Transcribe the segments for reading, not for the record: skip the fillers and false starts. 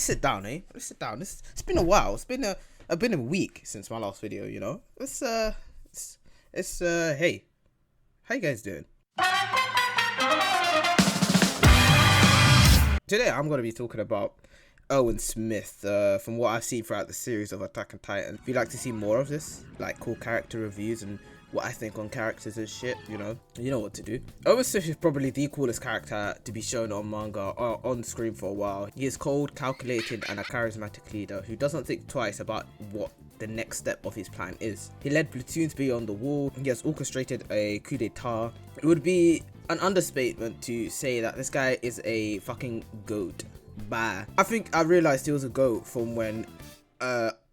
Sit down, eh? Let's sit down. It's been a while. It's been a week since my last video. You know. Hey, how you guys doing? Today I'm gonna be talking about Erwin Smith. From what I've seen throughout the series of Attack on Titan. If you'd like to see more of this, like cool character reviews and what I think on characters and shit, you know what to do. Erwin Smith is probably the coolest character to be shown on manga or on screen for a while. He is cold, calculated, and a charismatic leader who doesn't think twice about what the next step of his plan is. He led platoons beyond the wall. He has orchestrated a coup d'etat. It would be an understatement to say that this guy is a fucking goat. Bah. I think I realized he was a goat from when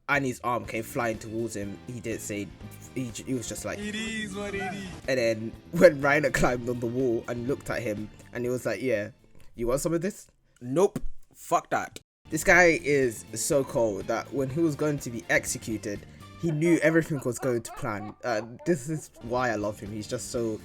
Annie's arm came flying towards him. He didn't say, he was just like, it is what it is. And then when Reiner climbed on the wall and looked at him and he was like, yeah, you want some of this? Nope, fuck that. This guy is so cold that when he was going to be executed, he knew everything was going to plan. This is why I love him. He's just so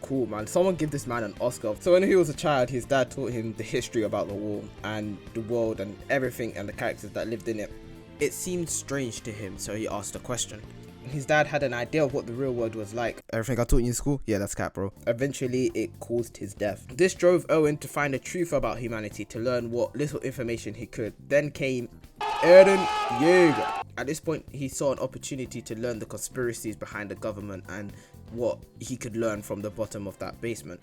cool, man. Someone give this man an Oscar. So when he was a child, his dad taught him the history about the war and the world and everything and the characters that lived in it. It seemed strange to him, so he asked a question. His dad had an idea of what the real world was like. Everything I taught you in school? Yeah, that's cap, bro. Eventually, it caused his death. This drove Erwin to find the truth about humanity, to learn what little information he could. Then came Eren Yeager. At this point, he saw an opportunity to learn the conspiracies behind the government and what he could learn from the bottom of that basement.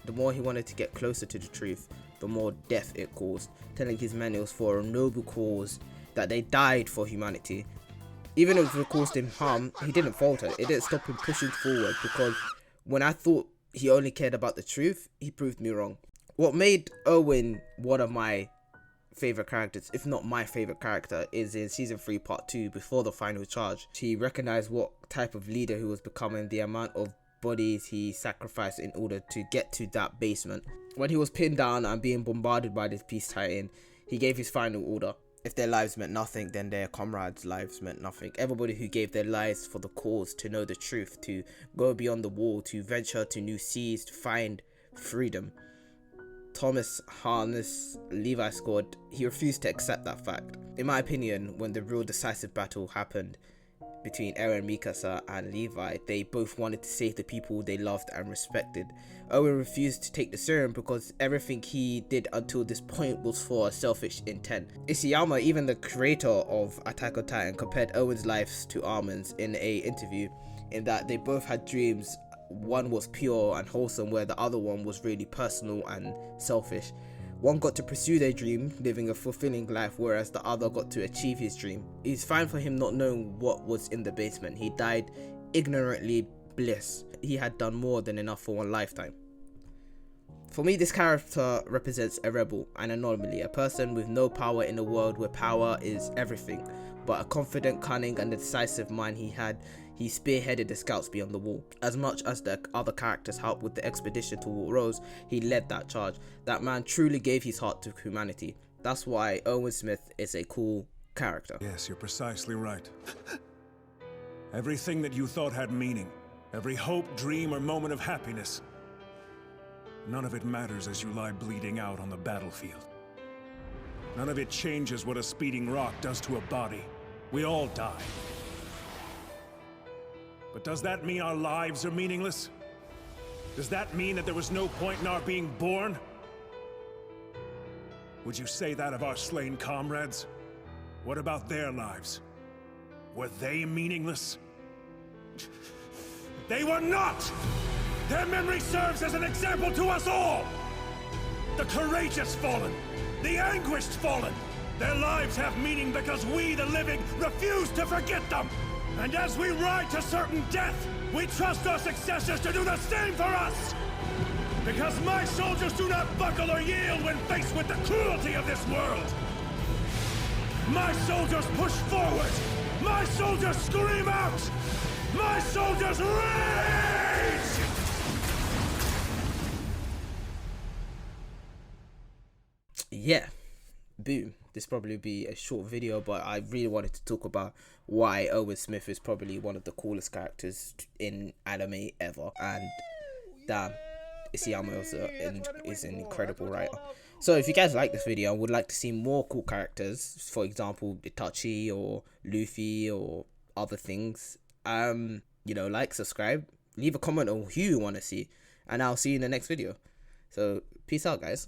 The more he wanted to get closer to the truth, the more death it caused, telling his men it was for a noble cause, that they died for humanity. Even if it caused him harm, he didn't falter. It didn't stop him pushing forward, because when I thought he only cared about the truth, he proved me wrong. What made Erwin one of my favorite characters, if not my favorite character, is in season 3 part 2, before the final charge. He recognized what type of leader he was becoming, the amount of bodies he sacrificed in order to get to that basement. When he was pinned down and being bombarded by this Beast Titan, he gave his final order. If their lives meant nothing, then their comrades' lives meant nothing. Everybody who gave their lives for the cause, to know the truth, to go beyond the wall, to venture to new seas, to find freedom. Thomas Harness, Levi scored. He refused to accept that fact. In my opinion, when the real decisive battle happened between Eren Mikasa and Levi, they both wanted to save the people they loved and respected. Erwin refused to take the serum because everything he did until this point was for a selfish intent. Isayama, even the creator of Attack on Titan, compared Erwin's lives to Armin's in a interview, in that they both had dreams. One was pure and wholesome, where the other one was really personal and selfish. One got to pursue their dream, living a fulfilling life, whereas the other got to achieve his dream. It's fine for him not knowing what was in the basement. He died ignorantly bliss. He had done more than enough for one lifetime. For me, this character represents a rebel, an anomaly, a person with no power in a world where power is everything, but a confident, cunning, and decisive mind he had. He spearheaded the scouts beyond the wall. As much as the other characters helped with the expedition to Wall Rose, he led that charge. That man truly gave his heart to humanity. That's why Erwin Smith is a cool character. Yes, you're precisely right. Everything that you thought had meaning, every hope, dream, or moment of happiness, none of it matters as you lie bleeding out on the battlefield. None of it changes what a speeding rock does to a body. We all die. But does that mean our lives are meaningless? Does that mean that there was no point in our being born? Would you say that of our slain comrades? What about their lives? Were they meaningless? They were not! Their memory serves as an example to us all! The courageous fallen, the anguished fallen. Their lives have meaning because we, the living, refuse to forget them! And as we ride to certain death, we trust our successors to do the same for us! Because my soldiers do not buckle or yield when faced with the cruelty of this world! My soldiers push forward! My soldiers scream out! My soldiers rage! Yeah, boom. This probably be a short video, but I really wanted to talk about why Erwin Smith is probably one of the coolest characters in anime ever. And damn, Isayama is an incredible writer. So if you guys like this video and would like to see more cool characters, for example, Itachi or Luffy or other things, like, subscribe, leave a comment on who you want to see, and I'll see you in the next video. So peace out, guys.